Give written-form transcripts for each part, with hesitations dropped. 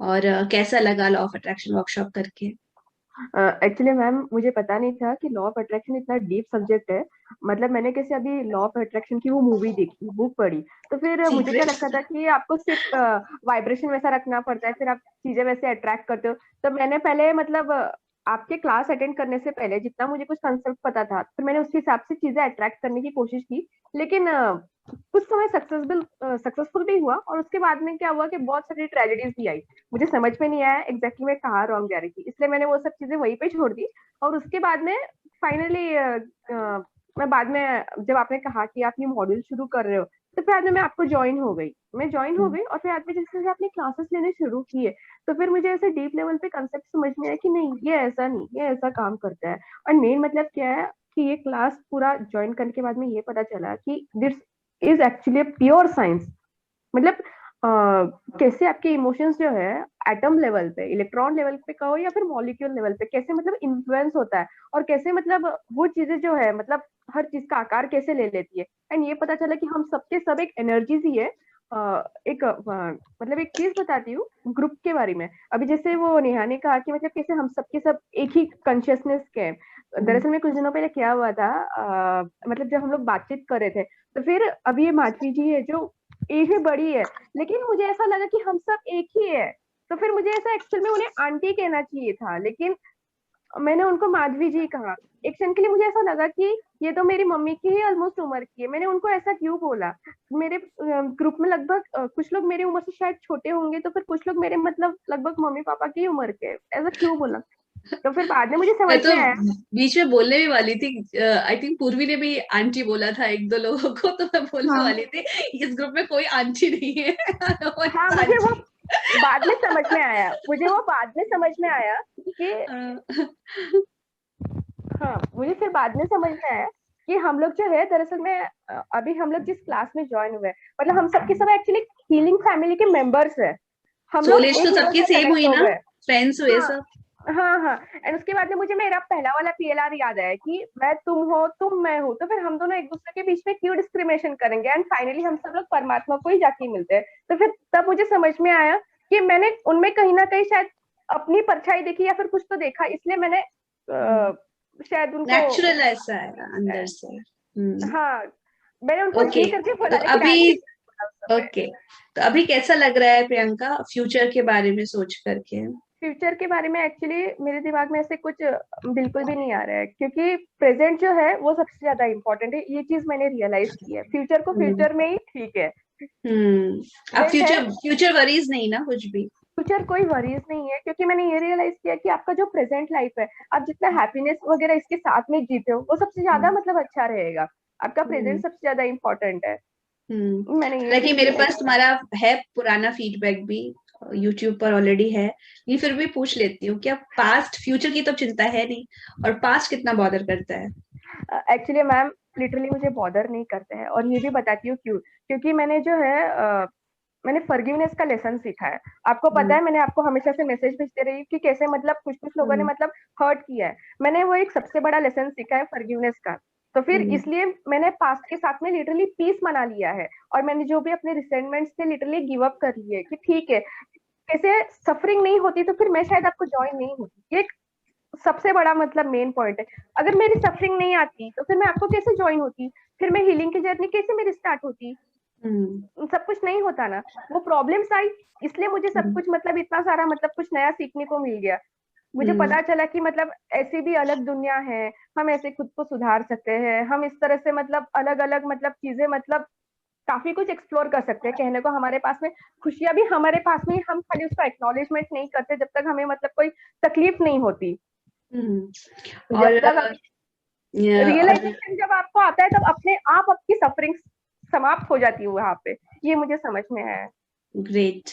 और कैसा लगा लॉ ऑफ अट्रैक्शन वर्कशॉप करके? एक्चुअली मैम मुझे पता नहीं था कि लॉ ऑफ अट्रैक्शन इतना डीप सब्जेक्ट है। मतलब मैंने कैसे अभी लॉ ऑफ अट्रैक्शन की वो मूवी देखी, बुक पढ़ी, तो फिर मुझे क्या सीक्रेट। लगता था कि आपको सिर्फ वाइब्रेशन वैसा रखना पड़ता है, फिर आप चीजें वैसे अट्रैक्ट करते हो। तो मैंने पहले मतलब आपके क्लास अटेंड करने से पहले जितना मुझे कुछ कंसेप्ट पता था, फिर मैंने उस हिसाब से चीजें अट्रैक्ट करने की कोशिश की। लेकिन कुछ समय सक्सेसफुल भी हुआ, और उसके बाद में क्या हुआ कि बहुत सारी ट्रेजेडीज भी आई। मुझे समझ में नहीं आया एग्जैक्टली मैं कहाँ रॉन्ग जा रही थी, इसलिए मैंने वो सब चीजें वहीं पे छोड़ दी। और उसके बाद में फाइनली मैं बाद में, जब आपने कहा कि आप ये मॉड्यूल शुरू कर रहे हो, तो फिर बाद में मैं आपको ज्वाइन हो गई। मैं ज्वाइन हो गई और फिर बाद में जैसे जैसे आपने क्लासेस लेने शुरू किए, तो फिर मुझे ऐसे डीप लेवल पे कंसेप्ट समझ में आया कि नहीं, ये ऐसा नहीं, ये ऐसा काम करता है। और मेन मतलब क्या है कि ये क्लास पूरा ज्वाइन करने के बाद में ये पता चला कि this is actually pure science. मतलब कैसे आपके इमोशंस जो है एटम लेवल पे, इलेक्ट्रॉन लेवल पे कहो या फिर मॉलिक्यूल लेवल पे, कैसे मतलब इन्फ्लुएंस होता है, और कैसे मतलब वो चीजें जो है मतलब हर चीज का आकार कैसे ले लेती है। एंड ये पता चला कि हम सबके सब एक एनर्जीज ही है। एक मतलब एक चीज बताती हूँ ग्रुप के बारे में। अभी जैसे वो नेहा ने कहा कि मतलब कैसे हम सबके सब एक ही कॉन्शियसनेस के हैं। दरअसल में कुछ दिनों पहले क्या हुआ था, मतलब जब हम लोग बातचीत कर रहे थे, तो फिर अभी ये माधवी जी है जो एज में बड़ी है, लेकिन मुझे ऐसा लगा कि हम सब एक ही है। तो फिर मुझे ऐसा एक्चुअल में उन्हें आंटी कहना चाहिए था, लेकिन मैंने उनको माधवी जी कहा। एक क्षण के लिए मुझे ऐसा लगा कि ये तो मेरी मम्मी की ही ऑलमोस्ट उम्र की है, मैंने उनको ऐसा क्यों बोला। मेरे ग्रुप में लगभग कुछ लोग मेरी उम्र से शायद छोटे होंगे, तो फिर कुछ लोग मेरे मतलब लगभग मम्मी पापा की उम्र के, ऐसा क्यों बोला। तो फिर बाद में मुझे मैं समझ तो में आया। बीच में बोलने भी वाली थी। आई थिंक पूर्वी ने भी आंटी बोला था एक दो लोगों को, तो मैं बोलने हाँ वाली थी इस ग्रुप में कोई आंटी नहीं है। One हाँ, is मुझे वो आंटी। बाद में समझ में आया, मुझे वो बाद में समझ में आया कि हाँ, मुझे फिर बाद में समझ में आया कि हम लोग जो है दरअसल में अभी हम लोग जिस क्लास में ज्वाइन हुए हैं, मतलब हम सबके सब एक्चुअली हीलिंग फैमिली के मेंबर्स हैं। हम लोग सोलेज तो एक लेवल सबकी से सेम कनेक्ट हुई हो ना, गए। फ्रेंड्स हुए हाँ सब। हाँ हाँ। एंड उसके बाद में मुझे मेरा पहला वाला पीएलआर याद आया कि मैं तुम हो, तुम मैं हूँ, तो फिर हम दोनों एक दूसरे के बीच में क्यों डिस्क्रिमिनेशन करेंगे, एंड फाइनली हम सब लोग परमात्मा को ही जाके मिलते हैं। तो फिर तब मुझे समझ में आया कि मैंने उनमें कहीं ना कहीं शायद अपनी परछाई देखी या फिर कुछ तो देखा, इसलिए मैंने शायद उनको नेचुरल ऐसा है अंदर से। हाँ, मैंने उनको ओके। जी करके तो बोला, लेकिन अभी आंटी बोला उस समय। ओके, तो अभी कैसा लग रहा है प्रियंका फ्यूचर के बारे में सोच करके? फ्यूचर के बारे में एक्चुअली मेरे दिमाग में ऐसे कुछ बिल्कुल भी नहीं आ रहा है, क्योंकि प्रेजेंट जो है वो सबसे ज्यादा इम्पोर्टेंट है। ये चीज मैंने रियलाइज की है, फ्यूचर को हम्म। फ्यूचर में ही ठीक है। अब प्रेजेंट है, फ्यूचर फ्यूचर वरीज नहीं ना कुछ भी। फ्यूचर कोई वरीज नहीं है, क्योंकि मैंने ये रियलाइज किया कि आपका जो प्रेजेंट लाइफ है, आप जितना हैप्पीनेस वगैरह इसके साथ में जीते हो, वो सबसे ज्यादा हम्म। मतलब अच्छा रहेगा। आपका प्रेजेंट हम्म। सबसे ज्यादा इम्पोर्टेंट है। मैंने ये हालांकि चीज मेरे रियलाइज पास तुम्हारा है पुराना फीडबैक भी, यूट्यूब पर ऑलरेडी है, लेकिन फिर भी पूछ लेती हूँ, क्या पास्ट फ्यूचर की तो चिंता है नहीं, और पास्ट कितना बॉदर करता है? एक्चुअली मैम लिटरली मुझे बॉदर नहीं करते हैं, और ये भी बताती हूँ क्यों। क्योंकि मैंने जो है मैंने फॉरगिवनेस का लेसन सीखा है। आपको पता हम्म। है मैंने आपको हमेशा से मैसेज भेजते रही कि कैसे मतलब कुछ कुछ लोगों ने हम्म। मतलब हर्ट किया है। मैंने वो एक सबसे बड़ा लेसन सीखा है फॉरगिवनेस का। तो फिर हम्म। इसलिए मैंने पास्ट के साथ में लिटरली पीस मना लिया है, और मैंने जो भी अपने रिसेंटमेंट्स थे लिटरली गिव अप कर लिए कि ठीक है, कैसे सफरिंग नहीं होती तो फिर मैं शायद आपको ज्वाइन नहीं होती। ये एक सबसे बड़ा मतलब मेन पॉइंट है। अगर मेरी सफरिंग नहीं आती तो फिर मैं आपको कैसे ज्वाइन होती, फिर मैं हीलिंग की जर्नी कैसे मेरी स्टार्ट होती। हम्म। सब कुछ नहीं होता ना। वो प्रॉब्लम्स आई, इसलिए मुझे सब हम्म। कुछ मतलब इतना सारा मतलब कुछ नया सीखने को मिल गया। मुझे हम्म। पता चला कि मतलब ऐसी भी अलग दुनिया है, हम ऐसे खुद को सुधार सकते हैं, हम इस तरह से मतलब अलग अलग मतलब चीजें मतलब काफी कुछ एक्सप्लोर कर सकते हैं। कहने को हमारे पास में खुशियां भी हमारे पास में ही, हम खाली उसका एक्नॉलेजमेंट नहीं करते जब तक हमें मतलब कोई तकलीफ नहीं होती। हम्म। जब और तक और रियलाइजेशन जब आपको आता है, तब अपने आप आपकी सफरिंग समाप्त हो जाती है वहां पे। ये मुझे समझ में आया है। ग्रेट।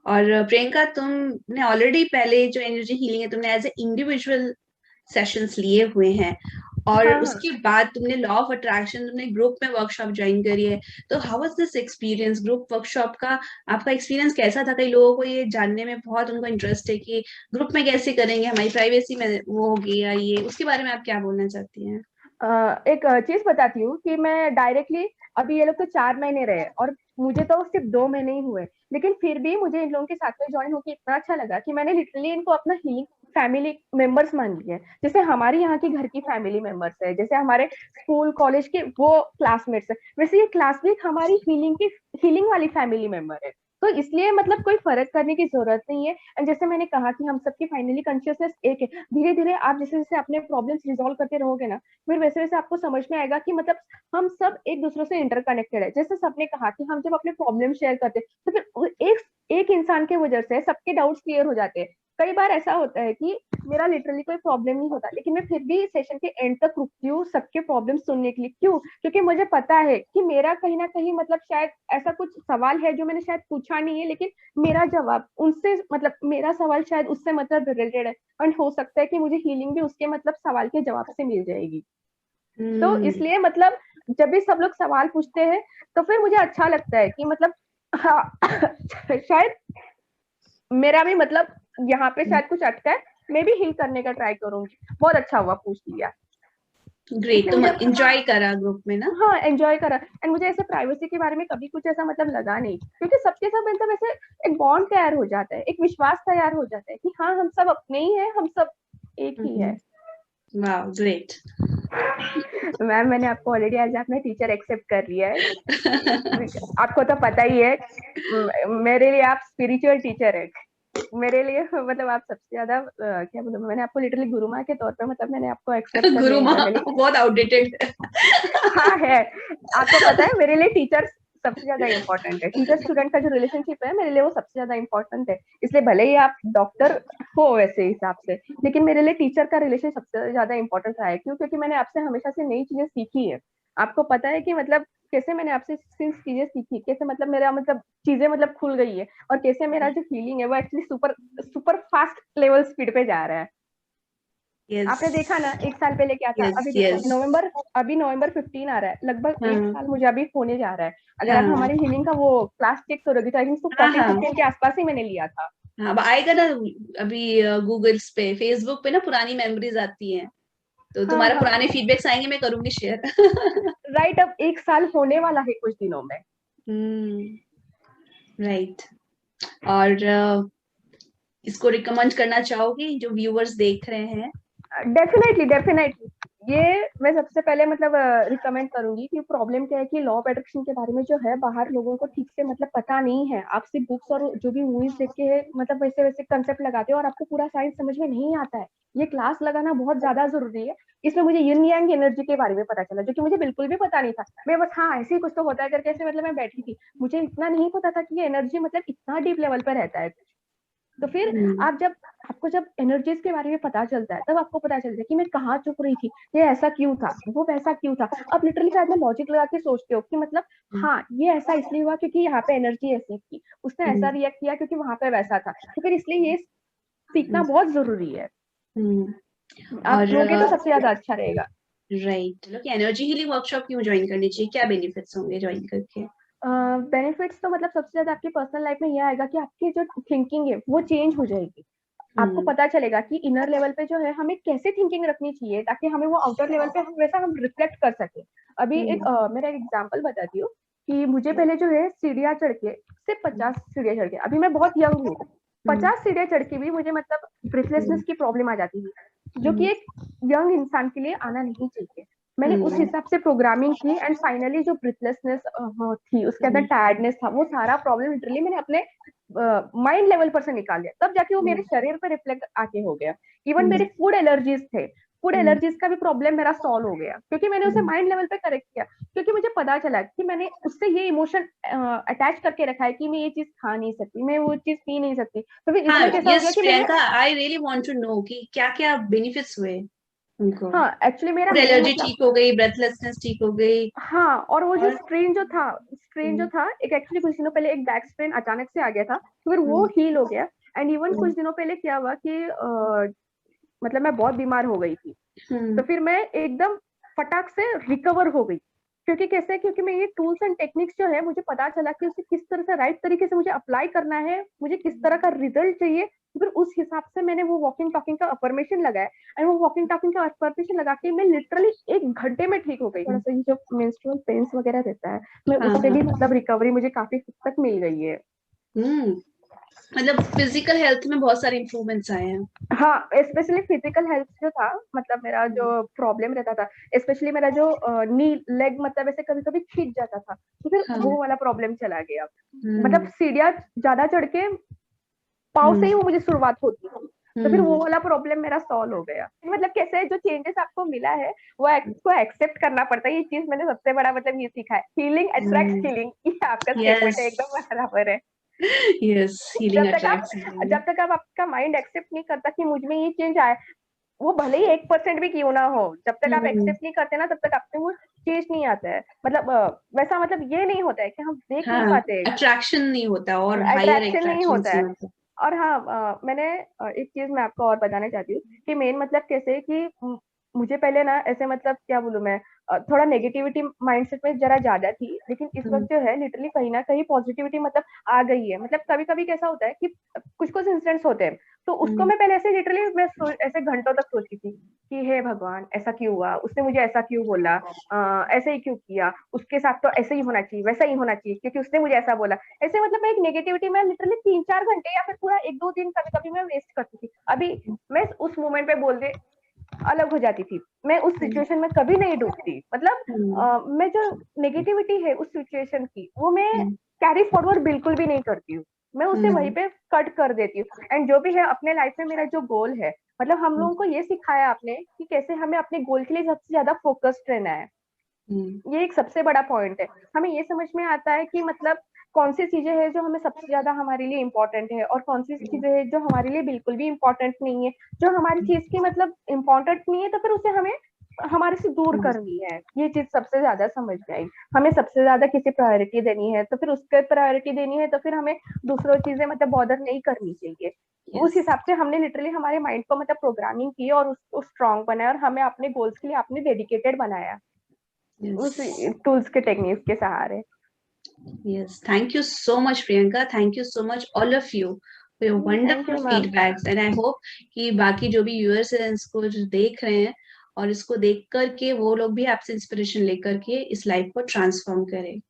और प्रियंका, तुमने ऑलरेडी पहले जो एनर्जी हीलिंग है तुमने एज ए इंडिविजुअल सेशंस लिए हुए हैं, और हाँ हाँ। उसके बाद तुमने लॉ ऑफ अट्रैक्शन तुमने ग्रुप में वर्कशॉप ज्वाइन करी है। तो how was this experience group workshop का? आपका एक्सपीरियंस कैसा था? कई लोगों को ये जानने में बहुत उनको इंटरेस्ट है कि ग्रुप में कैसे करेंगे, हमारी प्राइवेसी में वो होगी या ये, उसके बारे में आप क्या बोलना चाहती हैं? एक चीज बताती हूँ कि मैं डायरेक्टली, अभी ये लोग तो 4 महीने रहे और मुझे तो सिर्फ 2 महीने ही हुए, लेकिन फिर भी मुझे इन लोगों के साथ में ज्वाइन होकर इतना अच्छा लगा कि मैंने लिटरली इनको अपना हीलिंग फैमिली मेंबर्स मान लिया है। जैसे हमारी यहाँ की घर की फैमिली मेंबर्स है, जैसे हमारे स्कूल कॉलेज के वो क्लासमेट्स है, वैसे ये क्लासमेट हमारी हीलिंग वाली फैमिली मेंबर है। तो इसलिए मतलब कोई फर्क करने की जरूरत नहीं है। एंड जैसे मैंने कहा कि हम सबकी फाइनली कॉन्शियसनेस एक है। धीरे धीरे आप जैसे जैसे अपने प्रॉब्लम्स रिजॉल्व करते रहोगे ना, फिर वैसे वैसे आपको समझ में आएगा कि मतलब हम सब एक दूसरे से इंटरकनेक्टेड है। जैसे सबने कहा कि हम जब अपने प्रॉब्लम शेयर करते हैं तो फिर एक इंसान के वजह से सबके डाउट्स क्लियर हो जाते हैं। कई बार ऐसा होता है कि मेरा लिटरली कोई प्रॉब्लम नहीं होता, लेकिन मैं फिर भी सेशन के एंड तक रुकती हूँ सबके प्रॉब्लम सुनने के लिए। क्यों? क्योंकि मुझे पता है कि मेरा कहीं ना कहीं मतलब शायद ऐसा कुछ सवाल है जो मैंने शायद पूछा नहीं है, लेकिन मेरा जवाब उनसे मतलब मेरा सवाल शायद उससे मतलब रिलेटेड है, एंड हो सकता है कि मुझे हीलिंग भी उसके मतलब सवाल के जवाब से मिल जाएगी। तो इसलिए मतलब जब भी सब लोग सवाल पूछते हैं तो फिर मुझे अच्छा लगता है कि मतलब हाँ शायद मेरा भी मतलब यहाँ पे शायद कुछ अटका है, मैं भी हील करने का ट्राई करूंगी। बहुत अच्छा हुआ पूछ लिया। ग्रेट, इसलिए तुम मुझे एंजॉय करा ग्रुप में ना? हाँ एंजॉय करा। एंड मुझे ऐसे प्राइवेसी के बारे में कभी कुछ ऐसा मतलब लगा नहीं, क्योंकि सबके सब मतलब ऐसे एक बॉन्ड तैयार हो जाता है, एक विश्वास तैयार हो जाता है कि हाँ हम सब अपने ही हैं, हम सब एक ही है। वाह, ग्रेट। मैम मैंने आपको ऑलरेडी एज अपना टीचर एक्सेप्ट कर लिया है। आपको तो पता ही है मेरे लिए आप स्पिरिचुअल टीचर है। मेरे लिए मतलब आप सबसे ज्यादा क्या बोलूं, मैंने आपको लिटरली गुरु माँ के तौर पे मतलब मैंने आपको एक्सेप्ट कर लिया गुरु माँ इंटरनली। बहुत आउटडेटेड है। हाँ है। आपको पता है मेरे लिए टीचर सबसे ज्यादा इंपॉर्टेंट है। टीचर स्टूडेंट का जो रिलेशनशिप है मेरे लिए वो सबसे ज्यादा इंपॉर्टेंट है। इसलिए भले ही आप डॉक्टर हो वैसे हिसाब से, लेकिन मेरे लिए टीचर का रिलेशन सबसे ज्यादा इंपॉर्टेंट रहा है। क्यों? क्योंकि मैंने आपसे हमेशा से नई चीजें सीखी है। आपको पता है कि मतलब कैसे मैंने आपसे चीजें सीखी, कैसे मतलब मेरा मतलब चीजें मतलब खुल गई है, और कैसे मेरा जो फीलिंग है वो actually super super fast level speed पे जा रहा है। यस, आपने देखा ना 1 साल पहले क्या था, यस, अभी देखो यस। नवंबर, अभी नवंबर 15 आ रहा है, लगभग एक हाँ, साल मुझे अभी होने जा रहा है। अगर आप हाँ, हमारी हीलिंग का वो क्लास चेक करोगे तो आई थिंक तो हाँ, 14 हाँ, 15 के आसपास ही मैंने लिया था। हाँ। अब आएगा ना, अभी गूगल्स पे, फेसबुक पे ना पुरानी मेमोरीज आती हैं, तो हाँ तुम्हारे हाँ पुराने फीडबैक्स आएंगे, मैं करूंगी शेयर। राइट। अब 1 साल होने वाला है कुछ दिनों में। राइट। और इसको रिकमेंड करना चाहोगी जो व्यूअर्स देख रहे हैं? Definitely definitely. ये मैं सबसे पहले मतलब रिकमेंड करूंगी कि प्रॉब्लम क्या है कि लॉ ऑफ अट्रैक्शन के बारे में जो है बाहर लोगों को ठीक से मतलब पता नहीं है। आप सिर्फ बुक्स और जो भी मूवीज देख के है मतलब वैसे वैसे कंसेप्ट लगाते हो और आपको पूरा साइंस समझ में नहीं आता है। ये क्लास लगाना बहुत ज्यादा जरूरी है। इसमें मुझे यिन यांग एनर्जी के बारे में पता चला, जो कि मुझे बिल्कुल भी पता नहीं था। मैं बस हाँ ऐसे ही कुछ तो होता है करके ऐसे मतलब मैं बैठी थी, मुझे इतना नहीं पता था कि ये एनर्जी मतलब इतना डीप लेवल पर रहता है। तो फिर हम्म, आप जब आपको जब एनर्जीज के बारे में पता चलता है तब आपको पता चलता है कि मैं कहाँ चुप रही थी, ये ऐसा क्यों था, वो वैसा क्यों था। आप लिटरली शायद में लॉजिक लगा के सोचते हो कि मतलब हाँ ये ऐसा इसलिए हुआ क्योंकि यहाँ पे एनर्जी ऐसी थी, उसने ऐसा हम्म, रिएक्ट किया क्योंकि वहां पे वैसा था। तो फिर इसलिए ये सीखना हम्म, बहुत जरूरी है। हम्म। आप और लोगे तो सबसे ज्यादा अच्छा रहेगा। राइट, लोग एनर्जी हीलिंग वर्कशॉप क्यों ज्वाइन करनी चाहिए? क्या बेनिफिट्स होंगे ज्वाइन करके? बेनिफिट्स तो मतलब सबसे ज्यादा आपकी पर्सनल लाइफ में यह आएगा कि आपकी जो थिंकिंग है वो चेंज हो जाएगी। आपको हम्म, पता चलेगा कि इनर लेवल पे जो है हमें कैसे थिंकिंग रखनी चाहिए ताकि हमें वो आउटर लेवल पे हम वैसा हम रिफ्लेक्ट कर सके। अभी एक हम्म, मेरा एक एग्जांपल बताती हूँ कि मुझे पहले जो है सीढ़ियाँ चढ़ के सिर्फ 50 सीढ़ियाँ चढ़ के, अभी मैं बहुत यंग हूँ, हम्म, 50 सीढ़ियाँ चढ़ के भी मुझे मतलब ब्रेथलेसनेस की प्रॉब्लम आ जाती थी, जो कि हम्म, एक यंग इंसान के लिए आना नहीं चाहिए। मैंने उस हम्म, हिसाब से प्रोग्रामिंग की एंड फाइनली जो ब्रेथलेसनेस थी उसके अंदर टायर्डनेस था, वो सारा प्रॉब्लम लिटरली मैंने अपने माइंड लेवल पर से निकाल दिया, तब जाके वो मेरे हम्म, शरीर पे रिफ्लेक्ट आके हो गया। इवन हम्म, मेरे फूड एलर्जीज थे, फूड हम्म, एलर्जीज का भी प्रॉब्लम मेरा सॉल्व हो गया क्योंकि मैंने उसे हम्म। माइंड लेवल पे करेक्ट किया। क्योंकि मुझे पता चला कि मैंने उससे ये इमोशन अटैच करके रखा है कि मैं ये चीज खा नहीं सकती, मैं वो चीज पी नहीं सकती, तो फिर हाँ, इसमें कैसा हो गया यस कि मैंने Priyanka, I really want to know कि क्या क्या बेनिफिट्स हुए उनको। हाँ एक्चुअली मेरा फूड मेन एलर्जी मतलब ठीक हो गई, ब्रेथलेसनेस ठीक हो गई, हाँ, और वो जो और स्ट्रेन जो हम्म, था एक एक्चुअली कुछ दिनों पहले एक बैक स्ट्रेन अचानक से आ गया था, तो फिर वो हम्म, हील हो गया। एंड इवन हम्म, कुछ दिनों पहले क्या हुआ कि मतलब मैं बहुत बीमार हो गई थी, तो हम्म, फिर मैं एकदम फटाक से रिकवर हो गई। क्योंकि कैसे है, क्योंकि मैं ये टूल्स एंड टेक्निक्स जो है मुझे पता चला कि उसे किस तरह से राइट तरीके से मुझे अप्लाई करना है, मुझे किस तरह का रिजल्ट चाहिए, तो फिर उस हिसाब से मैंने वो वॉकिंग टॉकिंग का अफर्मेशन लगाया। एंड वो वॉकिंग टॉकिंग का अफर्मेशन लगा के मैं लिटरली 1 घंटे में ठीक हो गई। थोड़ा सा ये जो मेंस्ट्रुअल पेन्स वगैरह रहता है, मैं हाँ उससे भी हाँ। मतलब रिकवरी मुझे काफी हद तक मिल गई है। मतलब फिजिकल हेल्थ में बहुत सारे इम्प्रूवमेंट्स आए हैं। हाँ, स्पेशली फिजिकल हेल्थ जो था, मतलब मेरा जो प्रॉब्लम रहता था, स्पेशली मेरा जो नी लेग मतलब ऐसे कभी कभी खींच जाता था, तो फिर हाँ। वो वाला प्रॉब्लम चला गया। मतलब हम्म। सीढ़ियाँ ज्यादा चढ़ के पाँव से ही हम्म। वो मुझे शुरुआत होती थी, तो फिर वो हम्म। वाला प्रॉब्लम मेरा सॉल्व हो गया। मतलब कैसे है, जो चेंजेस आपको मिला है वो को एक्सेप्ट करना पड़ता है। ये चीज मैंने सबसे बड़ा मतलब ये सीखा है, हीलिंग अट्रैक्ट्स हीलिंग, ये आपका स्टेटमेंट है, यस। एकदम बराबर है। Yes, healing attracts. जब तक आप आपका माइंड एक्सेप्ट नहीं करता कि मुझ में ये चेंज आया, वो भले ही 1% भी क्यों ना हो, जब तक आप हम्म। एक्सेप्ट नहीं करते ना, तब तक आप में वो चेंज नहीं आता है। मतलब वैसा मतलब ये नहीं होता है कि हम देख नहीं हाँ, पाते, अट्रैक्शन नहीं होता और हायर अट्रैक्शन नहीं अट्रैक्शन होता नहीं है। होता। और हाँ, मैंने एक चीज मैं आपको और बताना चाहती हूँ कि मेन मतलब कैसे है कि मुझे पहले ना ऐसे मतलब क्या बोलूं मैं, थोड़ा नेगेटिविटी माइंडसेट में जरा ज्यादा थी, लेकिन इस वक्त हम्म। जो है लिटरली कहीं ना कहीं पॉजिटिविटी मतलब आ गई है। मतलब कभी कभी कैसा होता है कि कुछ कुछ इंसिडेंट्स होते हैं, तो उसको हम्म। मैं पहले ऐसे लिटरली मैं ऐसे घंटों तक सोचती थी कि हे भगवान ऐसा क्यों हुआ, उसने मुझे ऐसा क्यों बोला, ऐसे ही क्यों किया, उसके साथ तो ऐसे ही होना चाहिए, वैसा ही होना चाहिए, क्योंकि उसने मुझे ऐसा बोला। ऐसे मतलब मैं एक नेगेटिविटी में लिटरली 3-4 घंटे या फिर पूरा 1-2 दिन कभी कभी मैं वेस्ट करती थी। अभी मैं उस मोमेंट पे बोल दे अलग हो जाती थी, मैं उस सिचुएशन में कभी नहीं डूबती। मतलब हम्म। मैं जो नेगेटिविटी है उस सिचुएशन की, वो मैं हम्म। कैरी फॉरवर्ड बिल्कुल भी नहीं करती हूँ, मैं उसे वहीं हम्म। पे कट कर देती हूँ। एंड जो भी है अपने लाइफ में मेरा जो गोल है, मतलब हम लोगों को ये सिखाया आपने कि कैसे हमें अपने गोल के लिए सबसे ज्यादा फोकस्ड रहना है। हम्म। ये एक सबसे बड़ा पॉइंट है। हमें ये समझ में आता है कि मतलब कौन सी चीजें हैं जो हमें सबसे ज्यादा हमारे लिए इम्पोर्टेंट है, और कौन सी चीजें हैं जो हमारे लिए बिल्कुल भी इम्पोर्टेंट नहीं है। जो हमारी चीज की मतलब इम्पोर्टेंट नहीं है, तो फिर उसे हमें हमारे से दूर करनी है। ये चीज सबसे ज्यादा समझ में आई। हमें सबसे ज्यादा किसी प्रायोरिटी देनी है, तो फिर उसके प्रायोरिटी देनी है, तो फिर हमें दूसरों चीजें मतलब बॉदर नहीं करनी चाहिए। उस यस। हिसाब से हमने लिटरली हमारे माइंड को मतलब प्रोग्रामिंग की और उसको स्ट्रांग बनाया, और हमें अपने गोल्स के लिए आपने डेडिकेटेड बनाया यस। उस टूल्स के टेक्निक्स के सहारे। Yes, thank you so much, Priyanka. Thank you so much, all of you, for your thank wonderful you ma'am. feedbacks. And I hope कि बाकी जो भी व्यूअर्स हैं इसको जो देख रहे हैं और इसको देख करके वो लोग भी आपसे इंस्पिरेशन लेकर के इस लाइफ को ट्रांसफॉर्म करें।